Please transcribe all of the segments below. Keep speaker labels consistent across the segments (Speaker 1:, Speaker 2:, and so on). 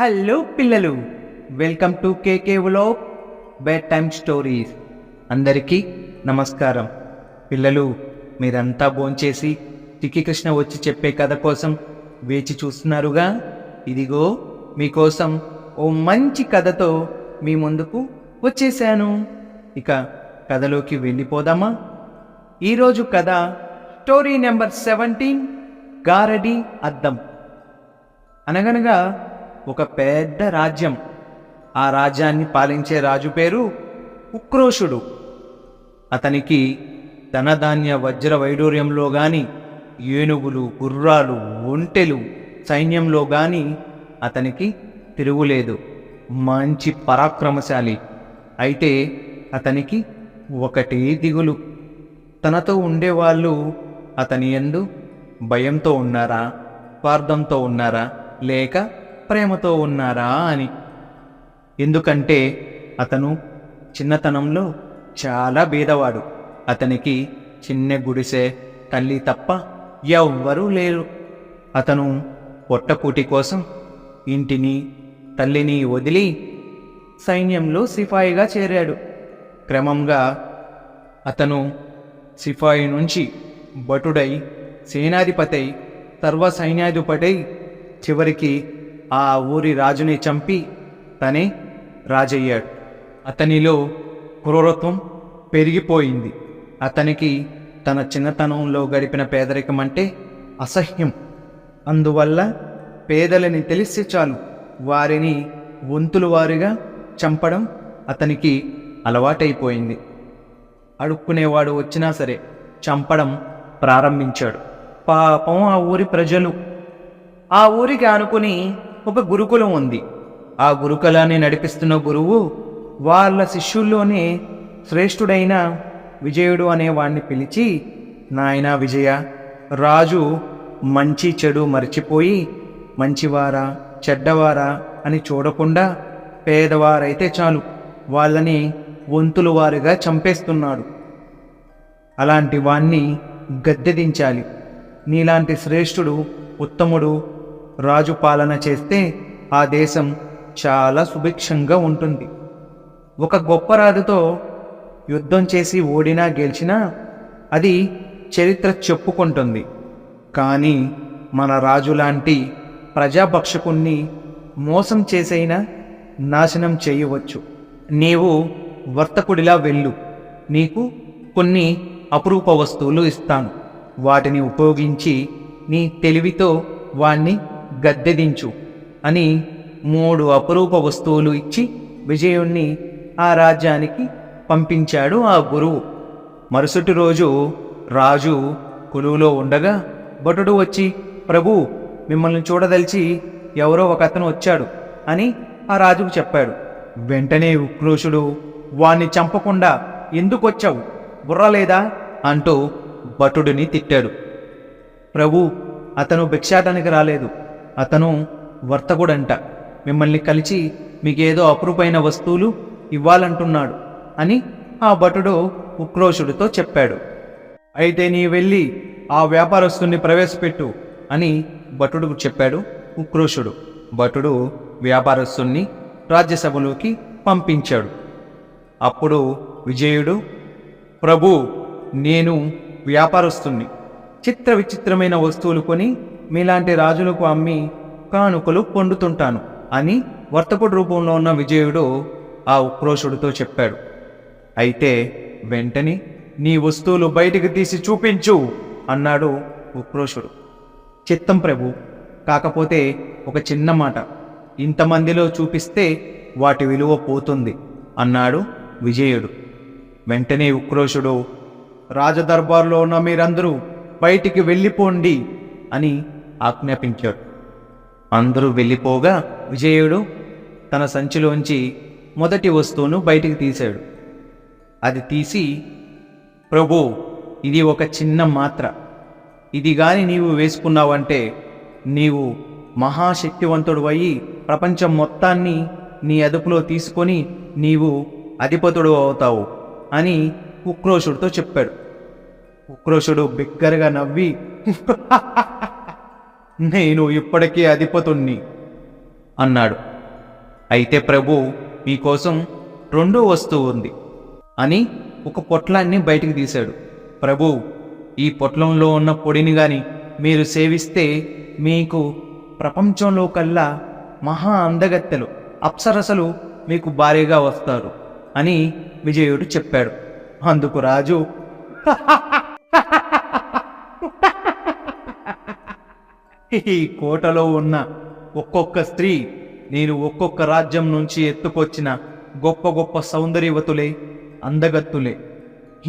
Speaker 1: Hello పిల్లలు, welcome to KK vlog bed time stories. అందరికీ నమస్కారం. పిల్లలు, మీరంతా భోంచేసి టికి కృష్ణ వచ్చి చెప్పే కథ కోసం వేచి చూస్తున్నారుగా. ఇదిగో మీకోసం ఓ మంచి కథతో మీ ముందుకు వచ్చేసాను. ఇక కథలోకి వెళ్ళిపోదామా? ఈరోజు కథ స్టోరీ నెంబర్ 17, గారడి అద్దం. అనగనగా ఒక పెద్ద రాజ్యం. ఆ రాజ్యాన్ని పాలించే రాజు పేరు ఉక్రోషుడు. అతనికి ధనధాన్య వజ్ర వైడూర్యంలో గాని, ఏనుగులు, గుర్రాలు, ఒంటెలు, సైన్యంలో గాని అతనికి తిరుగులేదు. మంచి పరాక్రమశాలి. అయితే అతనికి ఒకటే దిగులు. తనతో ఉండేవాళ్ళు అతని యందు భయంతో ఉన్నారా, స్వార్థంతో ఉన్నారా, లేక ప్రేమతో ఉన్నారా అని. ఎందుకంటే అతను చిన్నతనంలో చాలా బీదవాడు. అతనికి చిన్న గుడిసె, తల్లి తప్ప ఎవ్వరూ లేరు. అతను పొట్టకూటి కోసం ఇంటిని, తల్లిని వదిలి సైన్యంలో సిపాయిగా చేరాడు. క్రమంగా అతను సిపాయి నుంచి భటుడై, సేనాధిపతి, సర్వ సైన్యాధిపతి, చివరికి ఆ ఊరి రాజుని చంపి తనే రాజయ్యాడు. అతనిలో క్రూరత్వం పెరిగిపోయింది. అతనికి తన చిన్నతనంలో గడిపిన పేదరికం అంటే అసహ్యం. అందువల్ల పేదలని తెలిస్తే చాలు వారిని వంతుల వారిగా చంపడం అతనికి అలవాటైపోయింది. అడుక్కునేవాడు వచ్చినా సరే చంపడం ప్రారంభించాడు. పాపం ఆ ఊరి ప్రజలు. ఆ ఊరికి ఆనుకుని ఒక గురుకులం ఉంది. ఆ గురుకులాన్ని నడిపిస్తున్న గురువు వాళ్ళ శిష్యుల్లోనే శ్రేష్ఠుడైన విజయుడు అనే వాణ్ణి పిలిచి, నాయనా విజయ, రాజు మంచి చెడు మర్చిపోయి మంచివారా చెడ్డవారా అని చూడకుండా పేదవారైతే చాలు వాళ్ళని వంతుల వారిగా చంపేస్తున్నాడు. అలాంటి వాణ్ణి గద్దెదించాలి. నీలాంటి శ్రేష్ఠుడు, ఉత్తముడు రాజు పాలన చేస్తే ఆ దేశం చాలా సుభిక్షంగా ఉంటుంది. ఒక గొప్ప రాజుతో యుద్ధం చేసి ఓడినా గెలిచినా అది చరిత్ర చెప్పుకుంటుంది. కానీ మన రాజు లాంటి ప్రజాభక్షకుణ్ణి మోసం చేసైనా నాశనం చేయవచ్చు. నీవు వర్తకుడిలా వెళ్ళు. నీకు కొన్ని అపురూప వస్తువులు ఇస్తాను. వాటిని ఉపయోగించి నీ తెలివితో వాణ్ణి గద్దెదించు అని 3 అపురూప వస్తువులు ఇచ్చి విజయుణ్ణి ఆ రాజ్యానికి పంపించాడు ఆ గురువు. మరుసటి రోజు రాజు కొలువులో ఉండగా భటుడు వచ్చి, ప్రభు, మిమ్మల్ని చూడదలిచి ఎవరో ఒక అతను వచ్చాడు అని ఆ రాజుకు చెప్పాడు. వెంటనే ఉక్రోషుడు, వాణ్ణి చంపకుండా ఎందుకు వచ్చావు, బుర్ర లేదా అంటూ భటుడిని తిట్టాడు. ప్రభు, అతను భిక్షాటానికి రాలేదు, అతను వర్తకుడంట. మిమ్మల్ని కలిసి మీకేదో అపురూపమైన వస్తువులు ఇవ్వాలంటున్నాడు అని ఆ భటుడు ఉక్రోషుడితో చెప్పాడు. అయితే నీ వెళ్ళి ఆ వ్యాపారస్తుని ప్రవేశపెట్టు అని భటుడుకు చెప్పాడు ఉక్రోషుడు. భటుడు వ్యాపారస్తుని రాజ్యసభలోకి పంపించాడు. అప్పుడు విజయుడు, ప్రభు, నేను వ్యాపారస్తుని చిత్ర విచిత్రమైన వస్తువులు కొని మీలాంటి రాజులకు అమ్మి కానుకలు పొందుతుంటాను అని వర్తకుడి రూపంలో ఉన్న విజయుడు ఆ ఉక్రోషుడితో చెప్పాడు. అయితే వెంటనే నీ వస్తువులు బయటికి తీసి చూపించు అన్నాడు ఉక్రోషుడు. చిత్తం ప్రభు, కాకపోతే ఒక చిన్న మాట, ఇంతమందిలో చూపిస్తే వాటి విలువ పోతుంది అన్నాడు విజయుడు. వెంటనే ఉక్రోషుడు, రాజదర్బార్లో ఉన్న మీరందరూ బయటికి వెళ్ళిపోండి అని ఆజ్ఞాపించాడు. అందరూ వెళ్ళిపోగా విజయుడు తన సంచిలోంచి మొదటి వస్తువును బయటికి తీశాడు. అది తీసి, ప్రభు, ఇది ఒక చిన్న మాత్ర. ఇది గాని నీవు వేసుకున్నావంటే నీవు మహాశక్తివంతుడు అయి ప్రపంచం మొత్తాన్ని నీ అదుపులో తీసుకొని నీవు అధిపతుడు అవుతావు అని ఉక్రోషుడితో చెప్పాడు. ఉక్రోషుడు బిగ్గరగా నవ్వి, నేను ఇప్పటికే అధిపతుణ్ణి అన్నాడు. అయితే ప్రభు, మీకోసం రెండో వస్తువు ఉంది అని ఒక పొట్లాన్ని బయటికి తీశాడు. ప్రభు, ఈ పొట్లంలో ఉన్న పొడిని గాని మీరు సేవిస్తే మీకు ప్రపంచంలో కల్లా మహా అందగత్తెలు, అప్సరసలు మీకు భారీగా వస్తారు అని విజయుడు చెప్పాడు. అందుకు రాజు, ఈ కోటలో ఉన్న ఒక్కొక్క స్త్రీ నేను ఒక్కొక్క రాజ్యం నుంచి ఎత్తుకొచ్చిన గొప్ప గొప్ప సౌందర్యవతులే, అందగత్తులే.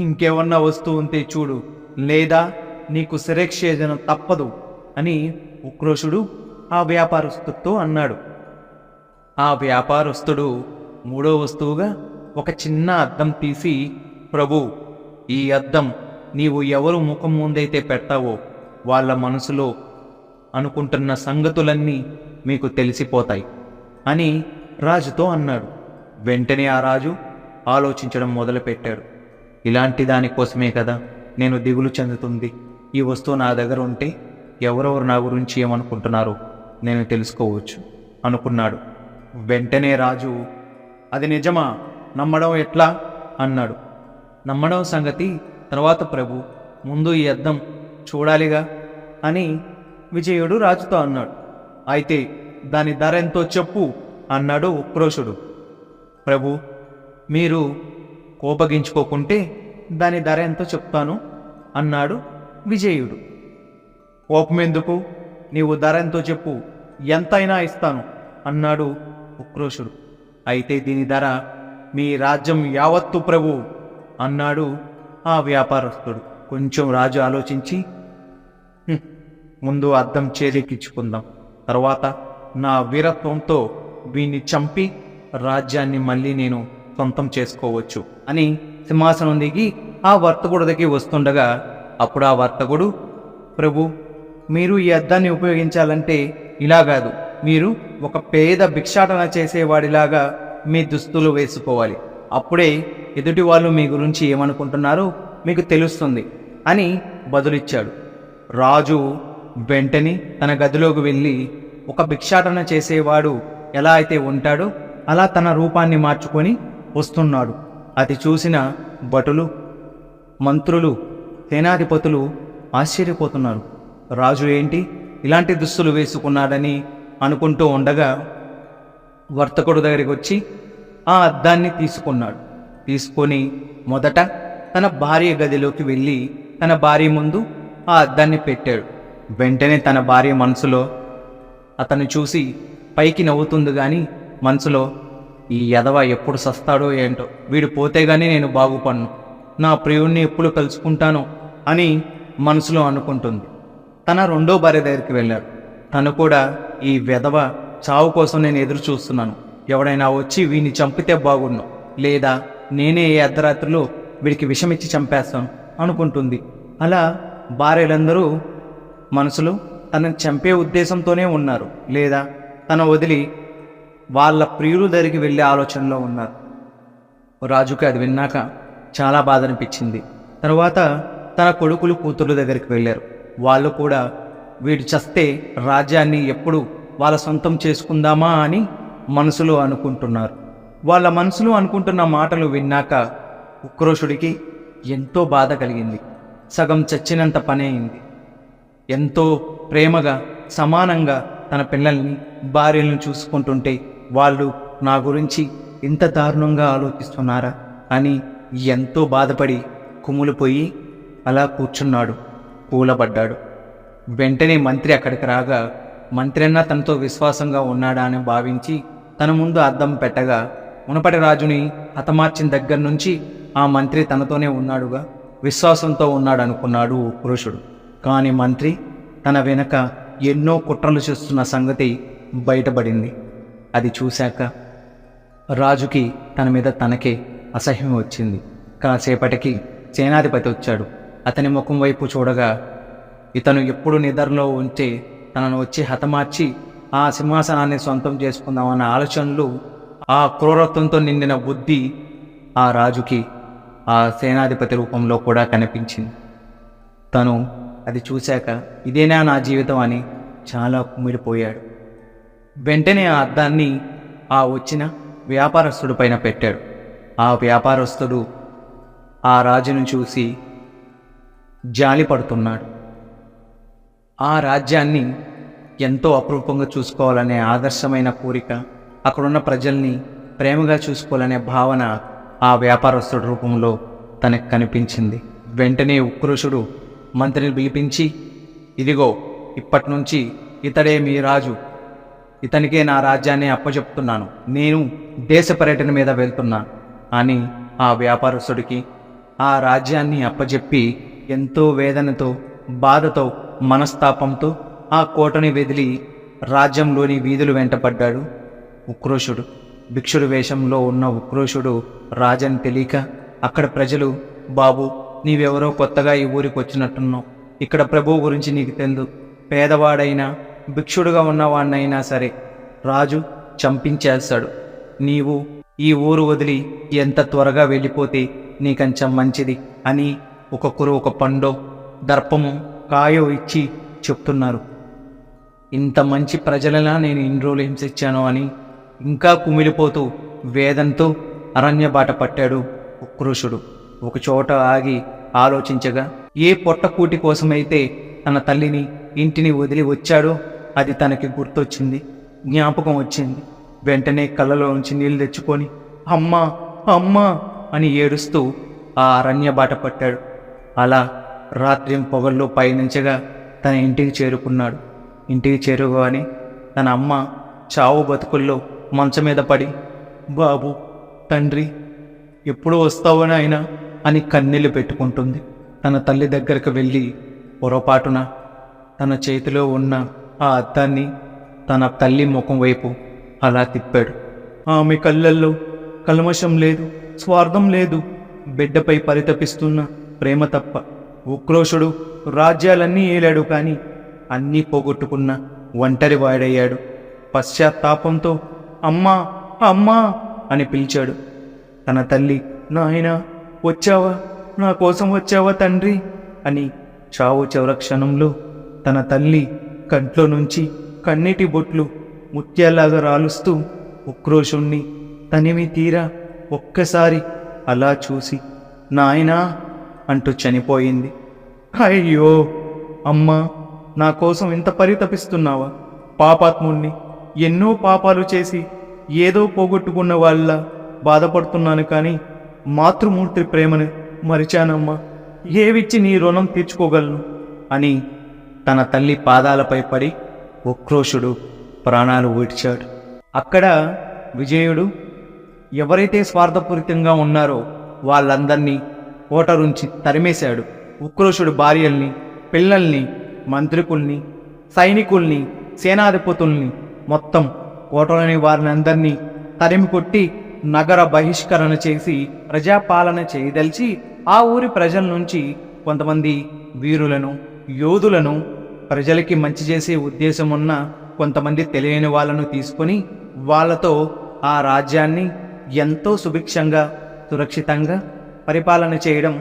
Speaker 1: ఇంకేమన్నా వస్తువు ఉంటే చూడు, లేదా నీకు శిరక్షేదనం తప్పదు అని ఉక్రోషుడు ఆ వ్యాపారస్తుడితో అన్నాడు. ఆ వ్యాపారస్తుడు మూడో వస్తువుగా ఒక చిన్న అద్దం తీసి, ప్రభు, ఈ అద్దం నీవు ఎవరు ముఖం ముందైతే పెడతావో వాళ్ళ మనసులో అనుకుంటున్న సంగతులన్నీ మీకు తెలిసిపోతాయి అని రాజుతో అన్నాడు. వెంటనే ఆ రాజు ఆలోచించడం మొదలుపెట్టాడు. ఇలాంటి దానికోసమే కదా నేను దిగులు చెందుతుంది. ఈ వస్తువు నా దగ్గర ఉంటే ఎవరెవరు నా గురించి ఏమనుకుంటున్నారో నేను తెలుసుకోవచ్చు అనుకున్నాడు. వెంటనే రాజు, అది నిజమా? నమ్మడం ఎట్లా అన్నాడు. నమ్మడం సంగతి తర్వాత ప్రభు, ముందు ఈ అద్దం చూడాలిగా అని విజయుడు రాజుతో అన్నాడు. అయితే దాని ధర ఎంతో చెప్పు అన్నాడు ఉక్రోషుడు. ప్రభు, మీరు కోపగించుకోకుంటే దాని ధర ఎంతో చెప్తాను అన్నాడు విజయుడు. కోపమెందుకు, నీవు ధర ఎంతో చెప్పు, ఎంతైనా ఇస్తాను అన్నాడు ఉక్రోషుడు. అయితే దీని ధర మీ రాజ్యం యావత్తు ప్రభు అన్నాడు ఆ వ్యాపారస్తుడు. కొంచెం రాజు ఆలోచించి, ముందు అద్దం చేరెక్కించుకుందాం, తర్వాత నా వీరత్వంతో వీణ్ణి చంపి రాజ్యాన్ని మళ్ళీ నేను సొంతం చేసుకోవచ్చు అని సింహాసనం దిగి ఆ వర్తకుడు దగ్గరికి వస్తుండగా, అప్పుడు ఆ వర్తకుడు, ప్రభు, మీరు ఈ అద్దాన్ని ఉపయోగించాలంటే ఇలా కాదు, మీరు ఒక పేద భిక్షాటన చేసేవాడిలాగా మీ దుస్తులు వేసుకోవాలి. అప్పుడే ఎదుటి వాళ్ళు మీ గురించి ఏమనుకుంటున్నారో మీకు తెలుస్తుంది అని బదులిచ్చాడు. రాజు వెంటనే తన గదిలోకి వెళ్ళి ఒక భిక్షాటన చేసేవాడు ఎలా అయితే ఉంటాడో అలా తన రూపాన్ని మార్చుకొని వస్తున్నాడు. అది చూసిన భటులు, మంత్రులు, సేనాధిపతులు ఆశ్చర్యపోతున్నారు. రాజు ఏంటి ఇలాంటి దుస్తులు వేసుకున్నాడని అనుకుంటూ ఉండగా వర్తకుడు దగ్గరికి వచ్చి ఆ అద్దాన్ని తీసుకొని మొదట తన భార్య గదిలోకి వెళ్ళి తన భార్య ముందు ఆ అద్దాన్ని పెట్టాడు. వెంటనే తన భార్య మనసులో అతన్ని చూసి పైకి నవ్వుతుంది కానీ మనసులో, ఈ యదవ ఎప్పుడు సస్తాడో ఏంటో, వీడు పోతే గానీ నేను బాగుపడను, నా ప్రియుణ్ణి ఎప్పుడు కలుసుకుంటానో అని మనసులో అనుకుంటుంది. తన రెండో భార్య దగ్గరికి వెళ్ళాడు. తను కూడా, ఈ వెధవ చావు కోసం నేను ఎదురు చూస్తున్నాను, ఎవడైనా వచ్చి వీడిని చంపితే బాగుండు, లేదా నేనే ఏ అర్ధరాత్రిలో వీడికి విషమిచ్చి చంపేస్తాను అనుకుంటుంది. అలా భార్యలందరూ మనసులో తనని చంపే ఉద్దేశంతోనే ఉన్నారు, లేదా తన వదిలి వాళ్ళ ప్రియులు దగ్గరికి వెళ్ళే ఆలోచనలో ఉన్నారు. రాజుకి అది విన్నాక చాలా బాధ అనిపించింది. తరువాత తన కొడుకులు, కూతుర్ల దగ్గరికి వెళ్ళారు. వాళ్ళు కూడా వీడు చస్తే రాజ్యాన్ని ఎప్పుడు వాళ్ళ సొంతం చేసుకుందామా అని మనసులో అనుకుంటున్నారు. వాళ్ళ మనసులో అనుకుంటున్న మాటలు విన్నాక ఉక్రోషుడికి ఎంతో బాధ కలిగింది. సగం చచ్చినంత పని అయింది. ఎంతో ప్రేమగా, సమానంగా తన పిల్లల్ని, భార్యలను చూసుకుంటుంటే వాళ్ళు నా గురించి ఇంత దారుణంగా ఆలోచిస్తున్నారా అని ఎంతో బాధపడి కుమ్ములిపోయి అలా కూర్చున్నాడు, కూలబడ్డాడు. వెంటనే మంత్రి అక్కడికి రాగా, మంత్రి అన్నా తనతో విశ్వాసంగా ఉన్నాడా అని భావించి తన ముందు అద్దం పెట్టగా, మునపటి రాజుని హతమార్చిన దగ్గర నుంచి ఆ మంత్రి తనతోనే ఉన్నాడుగా, విశ్వాసంతో ఉన్నాడు అనుకున్నాడు పురుషుడు. కానీ మంత్రి తన వెనక ఎన్నో కుట్రలు చేస్తున్న సంగతి బయటపడింది. అది చూశాక రాజుకి తన మీద తనకే అసహ్యం వచ్చింది. కాసేపటికి సేనాధిపతి వచ్చాడు. అతని ముఖం వైపు చూడగా, ఇతను ఎప్పుడు నిద్రలో ఉంటే తనను వచ్చి హతమార్చి ఆ సింహాసనాన్ని సొంతం చేసుకుందామన్న ఆలోచనలు, ఆ క్రూరత్వంతో నిండిన బుద్ధి ఆ రాజుకి ఆ సేనాధిపతి రూపంలో కూడా కనిపించింది. తను అది చూశాక ఇదేనా నా జీవితం అని చాలా కుమిలిపోయాడు. వెంటనే ఆ అద్దాన్ని ఆ వచ్చిన వ్యాపారస్తుడి పైన పెట్టాడు. ఆ వ్యాపారస్తుడు ఆ రాజును చూసి జాలి పడుతున్నాడు. ఆ రాజ్యాన్ని ఎంతో అపురూపంగా చూసుకోవాలనే ఆదర్శమైన కోరిక, అక్కడున్న ప్రజల్ని ప్రేమగా చూసుకోవాలనే భావన ఆ వ్యాపారస్తుడి రూపంలో తనకు కనిపించింది. వెంటనే ఉక్రోషుడు మంత్రిని పిలిపించి, ఇదిగో ఇప్పటి నుంచి ఇతడే మీ రాజు, ఇతనికే నా రాజ్యాన్ని అప్పచెప్తున్నాను, నేను దేశ పర్యటన మీద వెళ్తున్నాను అని ఆ వ్యాపారస్తుడికి ఆ రాజ్యాన్ని అప్పచెప్పి ఎంతో వేదనతో, బాధతో, మనస్తాపంతో ఆ కోటని వదిలి రాజ్యంలోని వీధులు వెంటపడ్డాడు ఉక్రోషుడు. భిక్షుడి వేషంలో ఉన్న ఉక్రోషుడు రాజని తెలియక అక్కడ ప్రజలు, బాబు నీవెవరో కొత్తగా ఈ ఊరికి వచ్చినట్టున్నావు, ఇక్కడ ప్రభువు గురించి నీకు తెలుసు, పేదవాడైనా భిక్షుడుగా ఉన్నవాడినైనా సరే రాజు చంపించేస్తాడు, నీవు ఈ ఊరు వదిలి ఎంత త్వరగా వెళ్ళిపోతే నీకంచెం మంచిది అని ఒక్కొక్కరు ఒక పండో దర్పము కాయో ఇచ్చి చెప్తున్నారు. ఇంత మంచి ప్రజలలా నేను ఇన్ని రోజులు హింసించాను అని ఇంకా కుమిలిపోతూ వేదంతో అరణ్య బాట పట్టాడు ఉక్రోషుడు. ఒకచోట ఆగి ఆలోచించగా ఏ పొట్టకూటి కోసమైతే తన తల్లిని ఇంటిని వదిలి వచ్చాడో అది తనకి గుర్తొచ్చింది, జ్ఞాపకం వచ్చింది. వెంటనే కళ్ళలో నుంచి నీళ్లు తెచ్చుకొని అమ్మా అమ్మా అని ఏడుస్తూ ఆ అరణ్య బాట పట్టాడు. అలా రాత్రి పొగల్లో పయనించగా తన ఇంటికి చేరుకున్నాడు. ఇంటికి చేరుకోగానే తన అమ్మ చావు బతుకుల్లో మంచం మీద పడి, బాబు తండ్రి ఎప్పుడు వస్తావో నాయనా అని కన్నీళ్లు పెట్టుకుంటుంది. తన తల్లి దగ్గరకు వెళ్ళి పొరపాటున తన చేతిలో ఉన్న ఆ అద్దాన్ని తన తల్లి ముఖం వైపు అలా తిప్పాడు. ఆమె కళ్ళల్లో కల్మషం లేదు, స్వార్థం లేదు, బిడ్డపై పరితపిస్తున్న ప్రేమ తప్ప. ఉక్రోషుడు రాజ్యాలన్నీ ఏలాడు, కానీ అన్నీ పోగొట్టుకున్న ఒంటరి వాడయ్యాడు. పశ్చాత్తాపంతో అమ్మా అమ్మా అని పిలిచాడు. తన తల్లి, నాయనా వచ్చావా, నా కోసం వచ్చావా తండ్రి అని చావు చివర క్షణంలో తన తల్లి కంట్లో నుంచి కన్నీటి బొట్లు ముత్యాలాగా రాలుస్తూ ఉక్రోషుణ్ణి తనివి తీరా ఒక్కసారి అలా చూసి నాయనా అంటూ చనిపోయింది. అయ్యో అమ్మా, నా కోసం ఇంత పరితపిస్తున్నావా? పాపాత్ముణ్ణి, ఎన్నో పాపాలు చేసి ఏదో పోగొట్టుకున్న వాళ్ళ బాధపడుతున్నాను, కానీ మాతృమూర్తి ప్రేమను మరిచానమ్మా, ఏవిచ్చి నీ రుణం తీర్చుకోగలను అని తన తల్లి పాదాలపై పడి ఉక్రోషుడు ప్రాణాలు విడిచాడు. అక్కడ విజయుడు ఎవరైతే స్వార్థపూరితంగా ఉన్నారో వాళ్ళందరినీ కోటరుంచి తరిమేశాడు. ఉక్రోషుడు భార్యల్ని, పిల్లల్ని, మంత్రికుల్ని, సైనికుల్ని, సేనాధిపతుల్ని, మొత్తం కోటలోని వారిని అందరినీ తరిమి కొట్టి నగర బహిష్కరణ చేసి ప్రజాపాలన చేయదలిచి ఆ ఊరి ప్రజల నుంచి కొంతమంది వీరులను, యోధులను, ప్రజలకి మంచి చేసే ఉద్దేశం ఉన్న కొంతమంది తెలియని వాళ్ళను తీసుకొని వాళ్ళతో ఆ రాజ్యాన్ని ఎంతో సుభిక్షంగా, సురక్షితంగా పరిపాలన చేయడం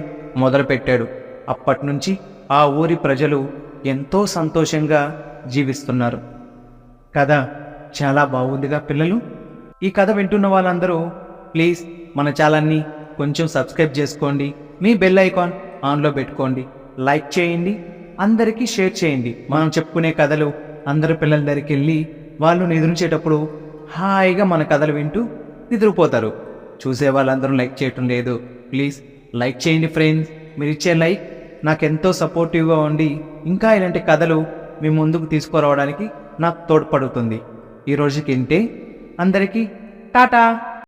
Speaker 1: మొదలుపెట్టాడు. అప్పటి నుంచి ఆ ఊరి ప్రజలు ఎంతో సంతోషంగా జీవిస్తున్నారు. కథ చాలా బాగుందిగా పిల్లలు. ఈ కథ వింటున్న వాళ్ళందరూ ప్లీజ్ మన ఛానల్ని కొంచెం సబ్స్క్రైబ్ చేసుకోండి, మీ బెల్ ఐకాన్ ఆన్లో పెట్టుకోండి, లైక్ చేయండి, అందరికీ షేర్ చేయండి. మనం చెప్పుకునే కథలు అందరి పిల్లల దగ్గరికి వెళ్ళి వాళ్ళు నిద్రించేటప్పుడు హాయిగా మన కథలు వింటూ నిద్రపోతారు. చూసే వాళ్ళందరూ లైక్ చేయటం లేదు, ప్లీజ్ లైక్ చేయండి ఫ్రెండ్స్. మీరు ఇచ్చే లైక్ నాకెంతో సపోర్టివ్గా ఉండి ఇంకా ఇలాంటి కథలు మీ ముందుకు తీసుకురావడానికి నాకు తోడ్పడుతుంది. ఈ రోజుకి ఇంతే. అందరికీ టాటా.